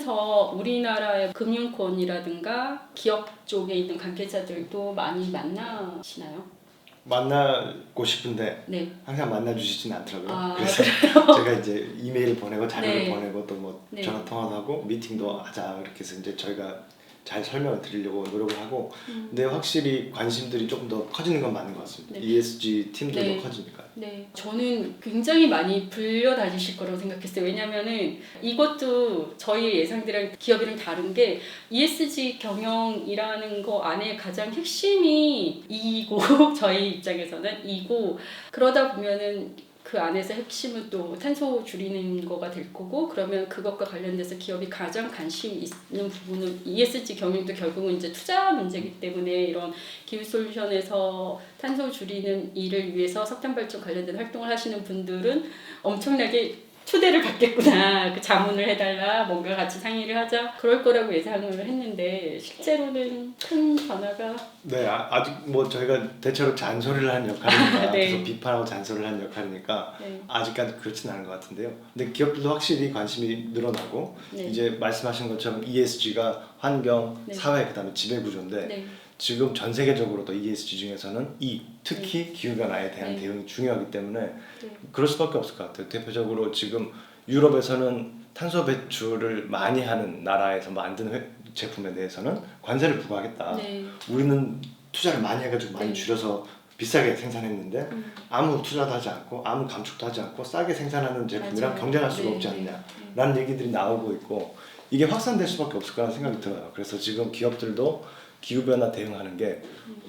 하시면서 우리나라의 금융권이라든가 기업 쪽에 있는 관계자들도 많이 만나시나요? 만나고 싶은데 네. 항상 만나주시진 않더라고요. 아, 그래서 제가 이제 이메일 보내고 자료를 네. 보내고 또 뭐 네. 전화 통화도 하고 미팅도 하자 이렇게 해서 이제 저희가 잘 설명을 드리려고 노력을 하고 근데 확실히 관심들이 조금 더 커지는 건 맞는 것 같습니다. 네. ESG 팀들도 네. 커지니까. 네, 저는 굉장히 많이 불려다니실 거라고 생각했어요. 왜냐면은 이것도 저희 예상들이랑 기업이랑 다른 게 ESG 경영이라는 거 안에 가장 핵심이 이고 저희 입장에서는 이고 그러다 보면은 그 안에서 핵심은 또 탄소 줄이는 거가 될 거고 그러면 그것과 관련돼서 기업이 가장 관심 있는 부분은 ESG 경영도 결국은 이제 투자 문제이기 때문에 이런 기후 솔루션에서 탄소 줄이는 일을 위해서 석탄 발전 관련된 활동을 하시는 분들은 엄청나게 초대를 받겠구나. 그 자문을 해달라. 뭔가 같이 상의를 하자. 그럴 거라고 예상을 했는데 실제로는 큰 변화가 네, 아직 뭐 저희가 대체로 잔소리를 하는 역할이니까 네. 계속 비판하고 잔소리를 하는 역할이니까 네. 아직까지 그렇지는 않은 것 같은데요. 근데 기업들도 확실히 관심이 늘어나고 네. 이제 말씀하신 것처럼 ESG가 환경, 네. 사회 그다음에 지배 구조인데 네. 지금 전 세계적으로도 ESG 중에서는 특히 기후변화에 대한 네. 대응이 중요하기 때문에 네. 그럴 수밖에 없을 것 같아요. 대표적으로 지금 유럽에서는 탄소 배출을 많이 하는 나라에서 만든 제품에 대해서는 관세를 부과하겠다. 네. 우리는 투자를 많이 해가지고 많이 네. 줄여서 비싸게 생산했는데 아무 투자도 하지 않고 아무 감축도 하지 않고 싸게 생산하는 제품이랑 맞아요. 경쟁할 수가 네. 없지 않냐라는 얘기들이 나오고 있고 이게 확산될 수밖에 없을 거라는 생각이 들어요. 그래서 지금 기업들도 기후변화 대응하는 게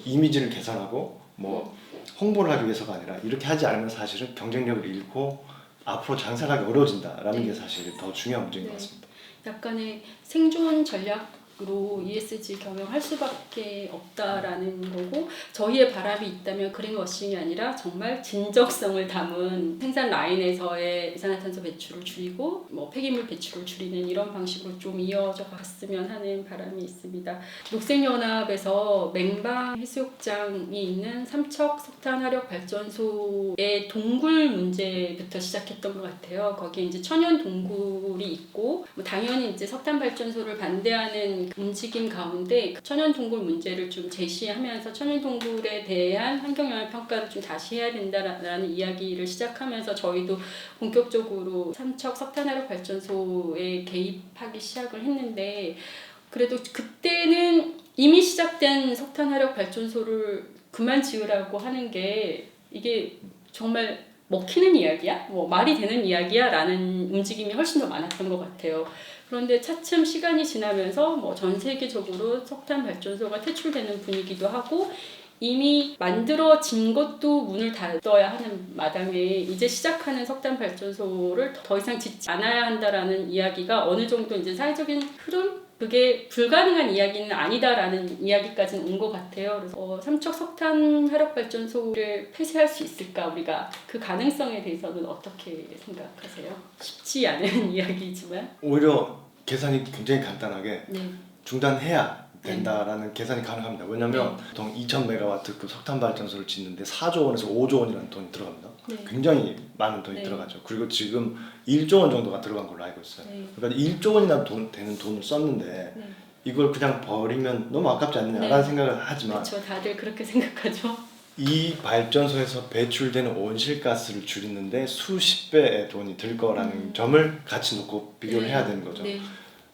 이미지를 개선하고 뭐 홍보를 하기 위해서가 아니라 이렇게 하지 않으면 사실은 경쟁력을 잃고 앞으로 장사하기 어려워진다라는 네. 게 사실 더 중요한 문제인 네. 것 같습니다. 약간의 생존 전략으로 ESG 경영할 수밖에 없다라는 거고 저희의 바람이 있다면 그린워싱이 아니라 정말 진정성을 담은 생산 라인에서의 이산화탄소 배출을 줄이고 뭐 폐기물 배출을 줄이는 이런 방식으로 좀 이어져 갔으면 하는 바람이 있습니다. 녹색연합에서 맹방 해수욕장이 있는 삼척 석탄 화력 발전소의 동굴 문제부터 시작했던 것 같아요. 거기에 이제 천연 동굴이 있고 뭐 당연히 이제 석탄 발전소를 반대하는 움직임 가운데 천연 동굴 문제를 좀 제시하면서 천연 동굴에 대한 환경영향 평가를 좀 다시 해야 된다라는 이야기를 시작하면서 저희도 본격적으로 삼척 석탄 화력 발전소에 개입하기 시작을 했는데 그래도 그때는 이미 시작된 석탄 화력 발전소를 그만 지으라고 하는 게 이게 정말 먹히는 이야기야? 뭐 말이 되는 이야기야? 라는 움직임이 훨씬 더 많았던 것 같아요. 그런데 차츰 시간이 지나면서 뭐 전 세계적으로 석탄 발전소가 퇴출되는 분위기도 하고 이미 만들어진 것도 문을 닫아야 하는 마당에 이제 시작하는 석탄 발전소를 더 이상 짓지 않아야 한다라는 이야기가 어느 정도 이제 사회적인 흐름? 그게 불가능한 이야기는 아니다라는 이야기까지는 온 것 같아요. 그래서 삼척 석탄 화력 발전소를 폐쇄할 수 있을까 우리가 그 가능성에 대해서는 어떻게 생각하세요? 쉽지 않은 이야기지만 오히려 계산이 굉장히 간단하게 네. 중단해야 된다라는 계산이 가능합니다. 왜냐하면 보통 2000메가와트급 석탄 발전소를 짓는데 4조 원에서 5조 원이라는 돈이 들어갑니다. 네. 굉장히 많은 돈이 네. 들어가죠. 그리고 지금 1조 원 정도가 들어간 걸로 알고 있어요. 네. 그러니까 1조 원이나 되는 돈을 썼는데 네. 이걸 그냥 버리면 너무 아깝지 않느냐라는 네. 생각을 하지만 그렇죠. 다들 그렇게 생각하죠. 이 발전소에서 배출되는 온실가스를 줄이는데 수십 배의 돈이 들 거라는 점을 같이 놓고 비교를 해야 되는 거죠. 네.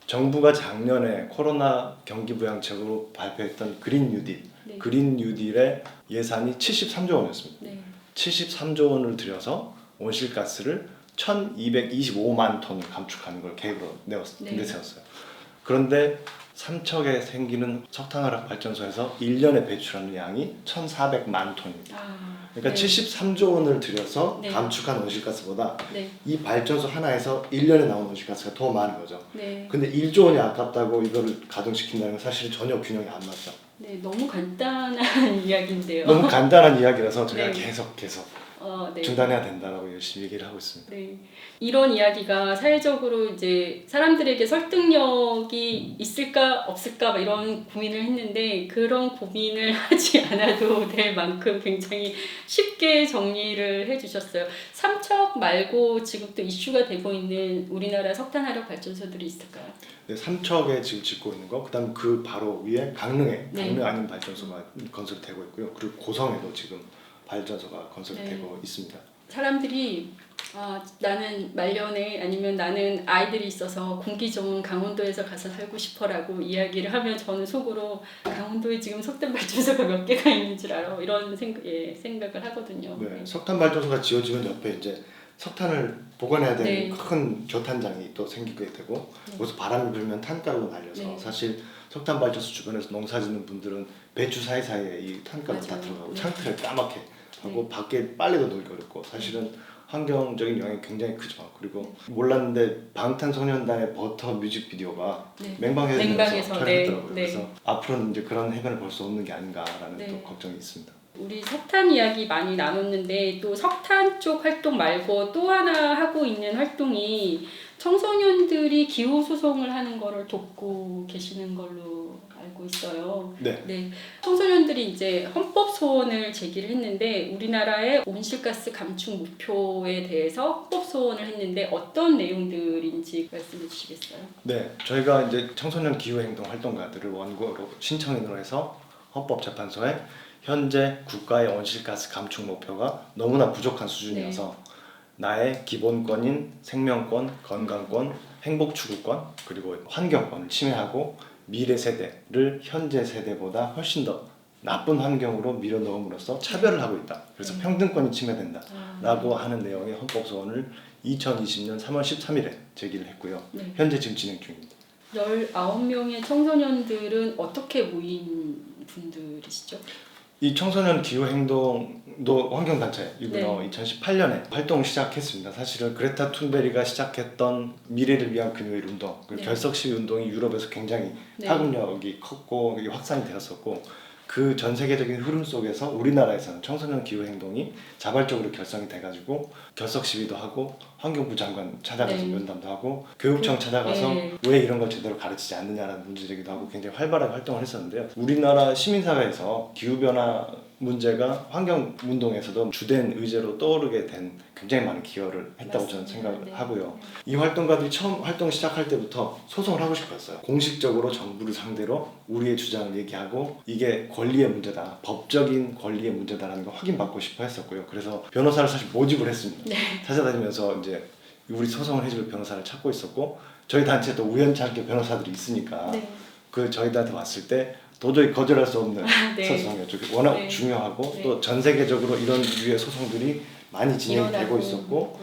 정부가 작년에 코로나 경기부양책으로 발표했던 그린 뉴딜, 네. 그린 뉴딜의 예산이 73조 원이었습니다. 네. 73조 원을 들여서 온실가스를 1225만 톤을 감축하는 걸 계획으로 내세웠어요. 그런데 삼척에 생기는 석탄화력 발전소에서 1년에 배출하는 양이 1,400만 톤입니다. 그러니까 73조 원을 들여서 네. 감축한 온실가스보다 네. 이 발전소 하나에서 1년에 나오는 온실가스가 더 많은 거죠. 네. 근데 1조 원이 아깝다고 이거를 가동시킨다는 건 사실 전혀 균형이 안 맞죠. 네, 너무 간단한 이야기인데요. 너무 간단한 이야기라서 제가 네. 계속 네. 중단해야 된다라고 열심히 얘기를 하고 있습니다. 네. 이런 이야기가 사회적으로 이제 사람들에게 설득력이 있을까 없을까 막 이런 고민을 했는데 그런 고민을 하지 않아도 될 만큼 굉장히 쉽게 정리를 해주셨어요. 삼척 말고 지금 또 이슈가 되고 있는 우리나라 석탄화력 발전소들이 있을까요? 네, 삼척에 지금 짓고 있는 거, 그다음 그 바로 위에 강릉에 네. 강릉 아닌 발전소가 건설되고 있고요. 그리고 고성에도 지금 발전소가 건설되고 네. 있습니다. 사람들이 나는 말년에 아니면 나는 아이들이 있어서 공기 좋은 강원도에서 가서 살고 싶어라고 이야기를 하면 저는 속으로 강원도에 지금 석탄 발전소가 몇 개가 있는 줄 알아 이런 생각을 하거든요. 네, 석탄 발전소가 지어지면 옆에 이제 석탄을 보관해야 되는 네. 큰 교탄장이 또 생기게 되고 네. 거기서 바람이 불면 탄가루가 날려서 네. 사실 석탄 발전소 주변에서 농사 짓는 분들은 배추 사이사이에 이 탄가루 다 맞아요. 들어가고 네. 창틀을 까맣게 하고 밖에 빨래도 놀기 어렵고 사실은 환경적인 영향이 굉장히 크죠. 그리고 몰랐는데 방탄소년단의 버터 뮤직비디오가 네. 맹방해변에서 맹방에서, 촬영했더라고요. 네. 그래서 앞으로는 이제 그런 해변을 볼 수 없는 게 아닌가라는 네. 또 걱정이 있습니다. 우리 석탄 이야기 많이 나눴는데 또 석탄 쪽 활동 말고 또 하나 하고 있는 활동이 청소년들이 기후 소송을 하는 거를 돕고 계시는 걸로 알고 있어요. 네. 청소년들이 이제 헌법 소원을 제기를 했는데 우리나라의 온실가스 감축 목표에 대해서 헌법 소원을 했는데 어떤 내용들인지 말씀해 주시겠어요? 네, 저희가 이제 청소년 기후행동 활동가들을 원고로 신청인으로 해서 헌법재판소에 현재 국가의 온실가스 감축 목표가 너무나 부족한 수준이어서 나의 기본권인 생명권, 건강권, 행복 추구권, 그리고 환경권을 침해하고 미래 세대를 현재 세대보다 훨씬 더 나쁜 환경으로 밀어넣음으로써 차별을 하고 있다. 그래서 평등권이 침해된다라고 하는 내용의 헌법소원을 2020년 3월 13일에 제기를 했고요. 네. 현재 지금 진행 중입니다. 19명의 청소년들은 어떻게 모인 분들이시죠? 이 청소년 기후행동도 환경단체이고요. 네. 2018년에 활동을 시작했습니다. 사실은 그레타 툰베리가 시작했던 미래를 위한 금요일 운동, 그리고 네. 결석 시위 운동이 유럽에서 굉장히 네. 파급력이 컸고 이게 확산이 되었었고 그 전 세계적인 흐름 속에서 우리나라에서는 청소년 기후행동이 자발적으로 결성이 돼가지고 결석 시위도 하고 환경부 장관 찾아가서 네. 면담도 하고 교육청 찾아가서 네. 왜 이런 걸 제대로 가르치지 않느냐라는 문제 제기도 하고 굉장히 활발하게 활동을 했었는데요. 우리나라 시민사회에서 기후변화 문제가 환경운동에서도 주된 의제로 떠오르게 된 굉장히 많은 기여를 했다고 저는 맞습니다. 생각을 네. 하고요. 이 활동가들이 처음 활동 시작할 때부터 소송을 하고 싶었어요. 공식적으로 정부를 상대로 우리의 주장을 얘기하고 이게 권리의 문제다, 법적인 권리의 문제다라는 걸 확인받고 싶어 했었고요. 그래서 변호사를 사실 모집을 했습니다. 네. 찾아다니면서 이제 우리 소송을 해줄 변호사를 찾고 있었고 저희 단체도 우연찮게 변호사들이 있으니까 네. 그 저희들한테 왔을 때 도저히 거절할 수 없는 네. 소송이었죠. 워낙 네. 중요하고 네. 또 전 세계적으로 이런 류의 소송들이 많이 진행이 되고 일어나고 있었고 있고.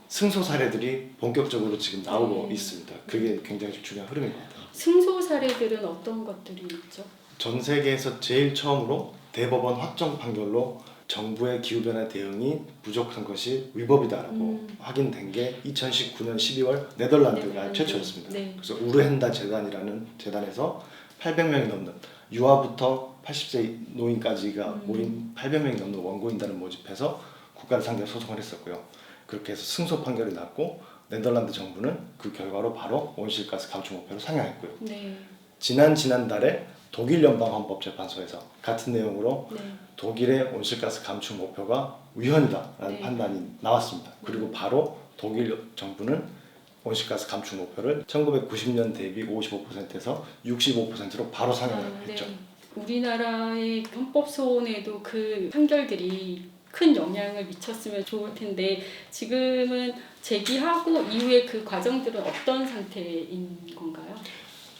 승소 사례들이 본격적으로 지금 나오고 네. 있습니다. 그게 굉장히 중요한 흐름인 것 같아요. 승소 사례들은 어떤 것들이 있죠? 전 세계에서 제일 처음으로 대법원 확정 판결로 정부의 기후변화 대응이 부족한 것이 위법이다라고 확인된 게 2019년 12월 네덜란드가 네덜란드. 최초였습니다. 네. 그래서 우르헨다 재단이라는 재단에서 800명이 넘는 유아부터 80세 노인까지가 모인 800명이 넘는 원고인단을 모집해서 국가를 상대로 소송을 했었고요. 그렇게 해서 승소 판결이 났고 네덜란드 정부는 그 결과로 바로 온실가스 감축 목표를 상향했고요. 네. 지난달에 독일 연방헌법재판소에서 같은 내용으로 네. 독일의 온실가스 감축 목표가 위헌이다라는 네. 판단이 나왔습니다. 그리고 바로 독일 정부는 온실가스 감축 목표를 1990년 대비 55%에서 65%로 바로 상향을 했죠. 네. 우리나라의 헌법 소원에도 그 판결들이 큰 영향을 미쳤으면 좋을 텐데 지금은 제기하고 이후에 그 과정들은 어떤 상태인 건가요?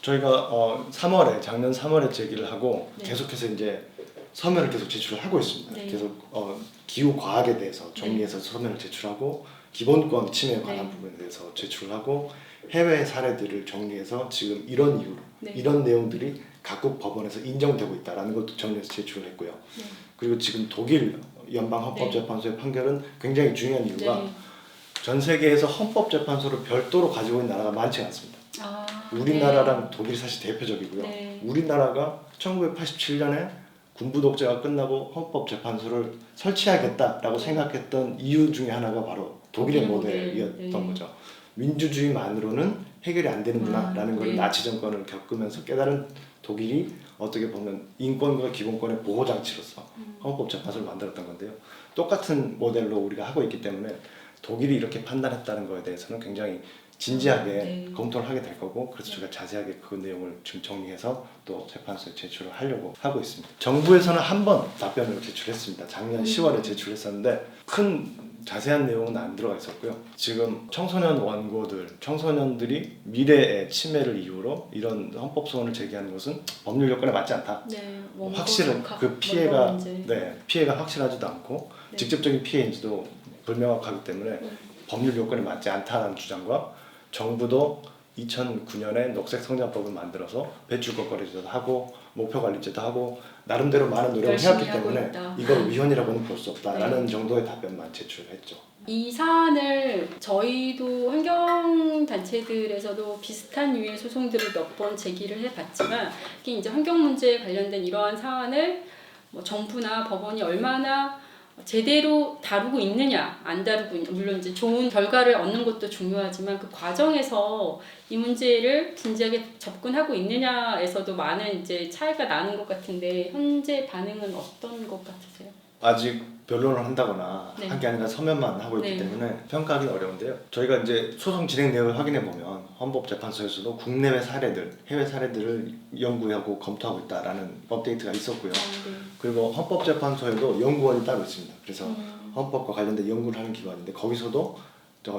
저희가 작년 3월에 제기를 하고 네. 계속해서 이제 서면을 계속 제출을 하고 있습니다. 네. 계속 기후 과학에 대해서 정리해서 서면을 제출하고 기본권 침해에 관한 네. 부분에 대해서 제출을 하고 해외 사례들을 정리해서 지금 이런 이유로 네. 이런 내용들이 각국 법원에서 인정되고 있다라는 것도 정리해서 제출을 했고요. 네. 그리고 지금 독일 연방헌법재판소의 판결은 굉장히 중요한 이유가 네. 전 세계에서 헌법재판소를 별도로 가지고 있는 나라가 많지 않습니다. 우리나라랑 독일이 사실 대표적이고요. 네. 우리나라가 1987년에 군부 독재가 끝나고 헌법재판소를 설치하겠다라고 생각했던 이유 중에 하나가 바로 독일의 모델이었던 거죠. 민주주의만으로는 해결이 안 되는구나라는 걸 나치 정권을 겪으면서 깨달은 독일이 어떻게 보면 인권과 기본권의 보호 장치로서 헌법재판소를 만들었던 건데요. 똑같은 모델로 우리가 하고 있기 때문에 독일이 이렇게 판단했다는 거에 대해서는 굉장히 진지하게 검토를 하게 될 거고, 그래서 제가 자세하게 그 내용을 지금 정리해서 또 재판소에 제출을 하려고 하고 있습니다. 정부에서는 한 번 답변을 제출했습니다. 작년 10월에 제출했었는데 큰 자세한 내용은 안 들어가 있었고요. 지금 청소년 원고들, 청소년들이 미래의 침해를 이유로 이런 헌법 소원을 제기하는 것은 법률 요건에 맞지 않다. 확실한 그 피해가 피해가 확실하지도 않고 직접적인 피해인지도 불명확하기 때문에 법률 요건에 맞지 않다는 주장과, 정부도 2009년에 녹색 성장법을 만들어서 배출권거래제도 하고 목표관리제도 하고 나름대로 많은 노력을 해왔기 때문에 이걸 위헌이라고는 볼 수 없다라는 정도의 답변만 제출했죠. 이 사안을 저희도 환경단체들에서도 비슷한 유의 소송들을 몇 번 제기를 해봤지만, 특히 이제 환경 문제에 관련된 이러한 사안을 뭐 정부나 법원이 얼마나 제대로 다루고 있느냐, 안 다루고 있느냐, 물론 이제 좋은 결과를 얻는 것도 중요하지만 그 과정에서 이 문제를 진지하게 접근하고 있느냐에서도 많은 이제 차이가 나는 것 같은데, 현재 반응은 어떤 것 같으세요? 아직 변론을 한다거나 한 게 아니라 서면만 하고 있기 때문에 평가하기는 어려운데요. 저희가 이제 소송 진행 내역을 확인해 보면 헌법재판소에서도 국내외 사례들, 해외 사례들을 연구하고 검토하고 있다라는 업데이트가 있었고요. 그리고 헌법재판소에도 연구원이 따로 있습니다. 그래서 헌법과 관련된 연구를 하는 기관인데, 거기서도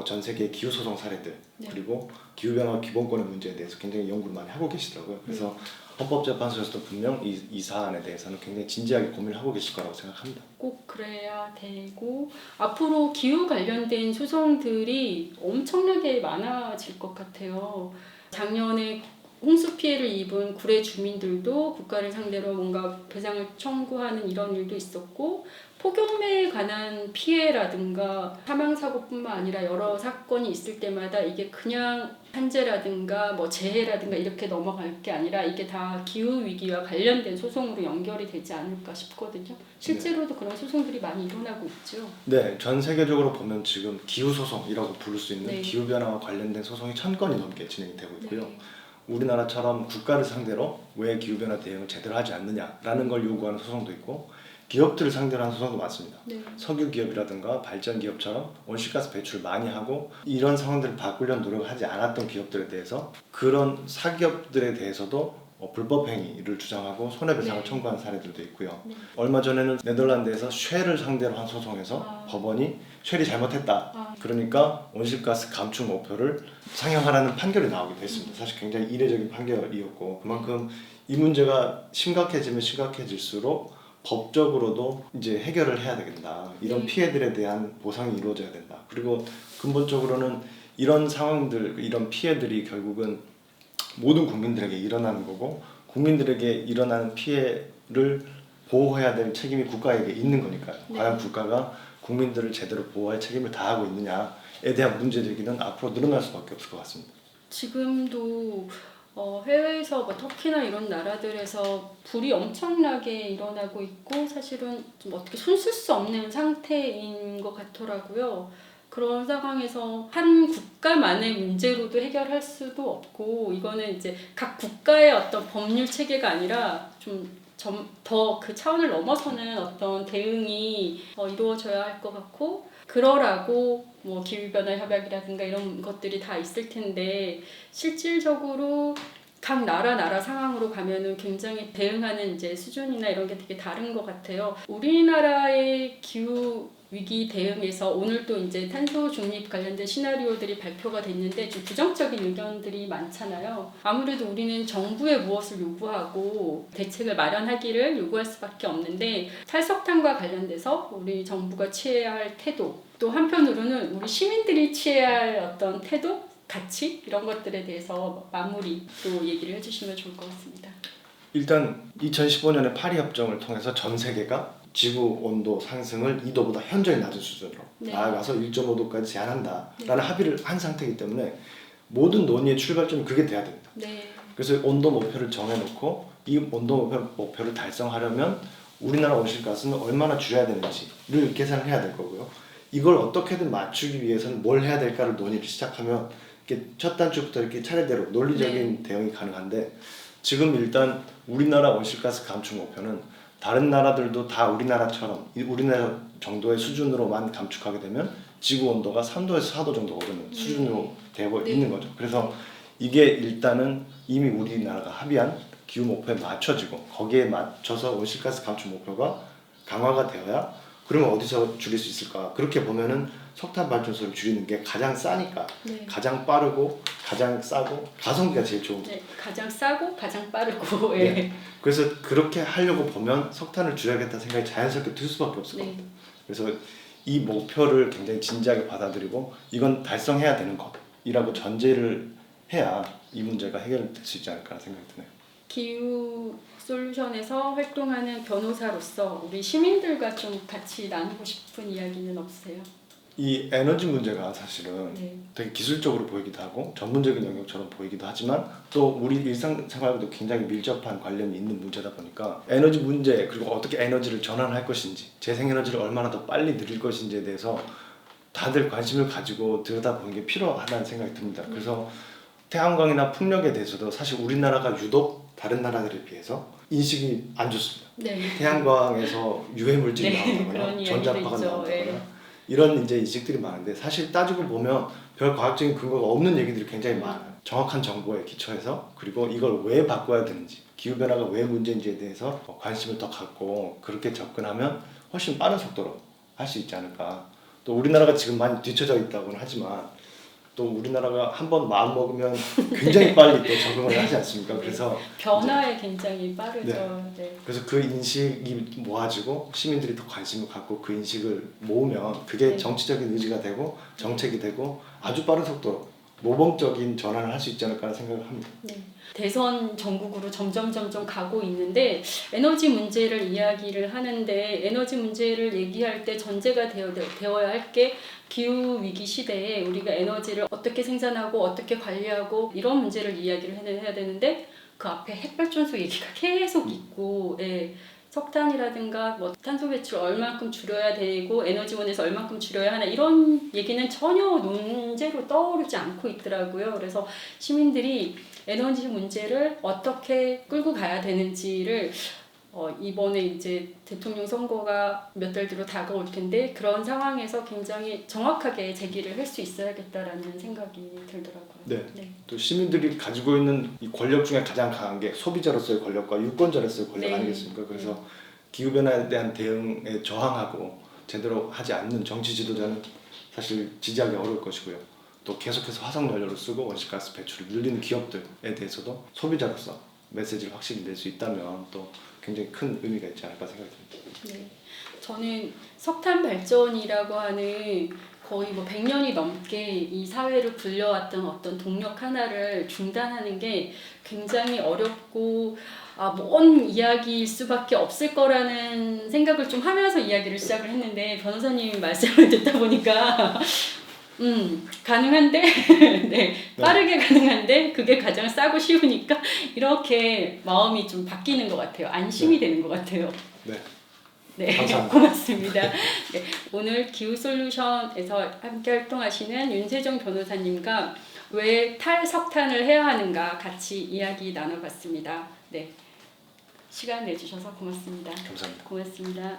전 세계 기후소송 사례들 그리고 기후변화 기본권의 문제에 대해서 굉장히 연구를 많이 하고 계시더라고요. 그래서 헌법재판소에서도 분명 이 사안에 대해서는 굉장히 진지하게 고민을 하고 계실 거라고 생각합니다. 꼭 그래야 되고, 앞으로 기후 관련된 소송들이 엄청나게 많아질 것 같아요. 작년에 홍수 피해를 입은 구례 주민들도 국가를 상대로 뭔가 배상을 청구하는 이런 일도 있었고, 폭염에 관한 피해라든가 사망사고뿐만 아니라 여러 사건이 있을 때마다 이게 그냥 산재라든가 뭐 재해라든가 이렇게 넘어갈 게 아니라 이게 다 기후위기와 관련된 소송으로 연결이 되지 않을까 싶거든요. 실제로도 그런 소송들이 많이 일어나고 있죠. 네, 전 세계적으로 보면 지금 기후소송이라고 부를 수 있는 기후변화와 관련된 소송이 1000건이 넘게 진행이 되고 있고요. 우리나라처럼 국가를 상대로 왜 기후변화 대응을 제대로 하지 않느냐라는 걸 요구하는 소송도 있고, 기업들을 상대로 하는 소송도 많습니다. 석유 기업이라든가 발전 기업처럼 온실가스 배출을 많이 하고 이런 상황들을 바꾸려는 노력을 하지 않았던 기업들에 대해서, 그런 사기업들에 대해서도 불법 행위를 주장하고 손해배상을 청구한 사례들도 있고요. 얼마 전에는 네덜란드에서 쉘을 상대로 한 소송에서 법원이 쉘이 잘못했다. 그러니까 온실가스 감축 목표를 상향하라는 판결이 나오기도 했습니다. 사실 굉장히 이례적인 판결이었고, 그만큼 이 문제가 심각해지면 심각해질수록 법적으로도 이제 해결을 해야 되겠다. 이런 피해들에 대한 보상이 이루어져야 된다. 그리고 근본적으로는 이런 상황들, 이런 피해들이 결국은 모든 국민들에게 일어나는 거고, 국민들에게 일어나는 피해를 보호해야 될 책임이 국가에게 있는 거니까요. 과연 국가가 국민들을 제대로 보호할 책임을 다하고 있느냐에 대한 문제제기는 앞으로 늘어날 수밖에 없을 것 같습니다. 지금도 해외에서 뭐 터키나 이런 나라들에서 불이 엄청나게 일어나고 있고, 사실은 좀 어떻게 손쓸 수 없는 상태인 것 같더라고요. 그런 상황에서 한 국가만의 문제로도 해결할 수도 없고, 이거는 이제 각 국가의 어떤 법률 체계가 아니라 좀 더 그 차원을 넘어서는 어떤 대응이 이루어져야 할 것 같고, 그러라고 뭐 기후변화 협약이라든가 이런 것들이 다 있을 텐데, 실질적으로 각 나라 상황으로 가면은 굉장히 대응하는 이제 수준이나 이런 게 되게 다른 것 같아요. 우리나라의 기후 위기 대응에서 오늘 또 이제 탄소 중립 관련된 시나리오들이 발표가 됐는데 좀 부정적인 의견들이 많잖아요. 아무래도 우리는 정부에 무엇을 요구하고 대책을 마련하기를 요구할 수밖에 없는데, 탈석탄과 관련돼서 우리 정부가 취해야 할 태도, 또 한편으로는 우리 시민들이 취해야 할 어떤 태도, 가치 이런 것들에 대해서 마무리 또 얘기를 해주시면 좋을 것 같습니다. 일단 2015년에 파리 협정을 통해서 전 세계가 지구 온도 상승을 2도보다 현저히 낮은 수준으로 나아가서 1.5도까지 제한한다라는 합의를 한 상태이기 때문에 모든 논의의 출발점이 그게 돼야 됩니다. 그래서 온도 목표를 정해놓고 이 온도 목표를 달성하려면 우리나라 온실가스는 얼마나 줄여야 되는지를 계산을 해야 될 거고요. 이걸 어떻게든 맞추기 위해서는 뭘 해야 될까를 논의를 시작하면 이렇게 첫 단추부터 이렇게 차례대로 논리적인 대응이 가능한데 지금 일단 우리나라 온실가스 감축 목표는 다른 나라들도 다 우리나라처럼 우리나라 정도의 수준으로만 감축하게 되면 지구 온도가 3도에서 4도 정도 오르는 수준으로 되고 있는 거죠. 그래서 이게 일단은 이미 우리나라가 합의한 기후 목표에 맞춰지고 거기에 맞춰서 온실가스 감축 목표가 강화가 되어야 그러면 어디서 줄일 수 있을까? 그렇게 보면은 석탄 발전소를 줄이는 게 가장 싸니까 가장 빠르고 가장 싸고 가성비가 제일 좋은 거예요. 가장 싸고 가장 빠르고 그래서 그렇게 하려고 보면 석탄을 줄여야겠다는 생각이 자연스럽게 들 수밖에 없을 것 같아요. 그래서 이 목표를 굉장히 진지하게 받아들이고 이건 달성해야 되는 것이라고 전제를 해야 이 문제가 해결될 수 있지 않을까 생각이 드네요. 기후 솔루션에서 활동하는 변호사로서 우리 시민들과 좀 같이 나누고 싶은 이야기는 없으세요? 이 에너지 문제가 사실은 되게 기술적으로 보이기도 하고 전문적인 영역처럼 보이기도 하지만 또 우리 일상생활과도 굉장히 밀접한 관련이 있는 문제다 보니까 에너지 문제 그리고 어떻게 에너지를 전환할 것인지 재생에너지를 얼마나 더 빨리 늘릴 것인지에 대해서 다들 관심을 가지고 들여다보는 게 필요하다는 생각이 듭니다. 그래서 태양광이나 풍력에 대해서도 사실 우리나라가 유독 다른 나라들에 비해서 인식이 안 좋습니다. 태양광에서 유해 물질이 나온다거나 전자파가 나온다거나 이런 이제 인식들이 많은데 사실 따지고 보면 별 과학적인 근거가 없는 얘기들이 굉장히 많아요. 정확한 정보에 기초해서 그리고 이걸 왜 바꿔야 되는지 기후 변화가 왜 문제인지에 대해서 관심을 더 갖고 그렇게 접근하면 훨씬 빠른 속도로 할 수 있지 않을까. 또 우리나라가 지금 많이 뒤처져 있다고는 하지만 또 우리나라가 한번 마음 먹으면 굉장히 빨리 또 적응을 하지 않습니까? 그래서 변화에 굉장히 빠르죠. 그래서 그 인식이 모아지고 시민들이 더 관심을 갖고 그 인식을 모으면 그게 정치적인 의지가 되고 정책이 되고 아주 빠른 속도로 모범적인 전환을 할 수 있지 않을까 생각을 합니다. 대선 전국으로 점점 가고 있는데 에너지 문제를 이야기를 하는데 에너지 문제를 얘기할 때 전제가 되어야 할 게 기후 위기 시대에 우리가 에너지를 어떻게 생산하고 어떻게 관리하고 이런 문제를 이야기를 해야 되는데 그 앞에 핵발전소 얘기가 계속 있고 석탄이라든가 뭐 탄소 배출 얼만큼 줄여야 되고 에너지원에서 얼만큼 줄여야 하나 이런 얘기는 전혀 논제로 떠오르지 않고 있더라고요. 그래서 시민들이 에너지 문제를 어떻게 끌고 가야 되는지를 이번에 이제 대통령 선거가 몇 달 뒤로 다가올 텐데 그런 상황에서 굉장히 정확하게 제기를 할 수 있어야겠다라는 생각이 들더라고요. 또 시민들이 가지고 있는 이 권력 중에 가장 강한 게 소비자로서의 권력과 유권자로서의 권력 아니겠습니까? 그래서 기후 변화에 대한 대응에 저항하고 제대로 하지 않는 정치 지도자는 사실 지지하기 어려울 것이고요. 또 계속해서 화석 연료를 쓰고 온실가스 배출을 늘리는 기업들에 대해서도 소비자로서 메시지를 확실히 낼 수 있다면 또 굉장히 큰 의미가 있지 않을까 생각이 듭니다. 저는 석탄 발전이라고 하는 거의 뭐 100년이 넘게 이 사회를 굴려왔던 어떤 동력 하나를 중단하는 게 굉장히 어렵고 먼 이야기일 수밖에 없을 거라는 생각을 좀 하면서 이야기를 시작을 했는데 변호사님 말씀을 듣다 보니까 가능한데 빠르게 가능한데 그게 가장 싸고 쉬우니까 이렇게 마음이 좀 바뀌는 것 같아요. 안심이 되는 것 같아요. 감사합니다. 고맙습니다. 오늘 기후솔루션에서 함께 활동하시는 윤세정 변호사님과 왜 탈석탄을 해야 하는가 같이 이야기 나눠봤습니다. 시간 내주셔서 고맙습니다. 감사합니다. 고맙습니다.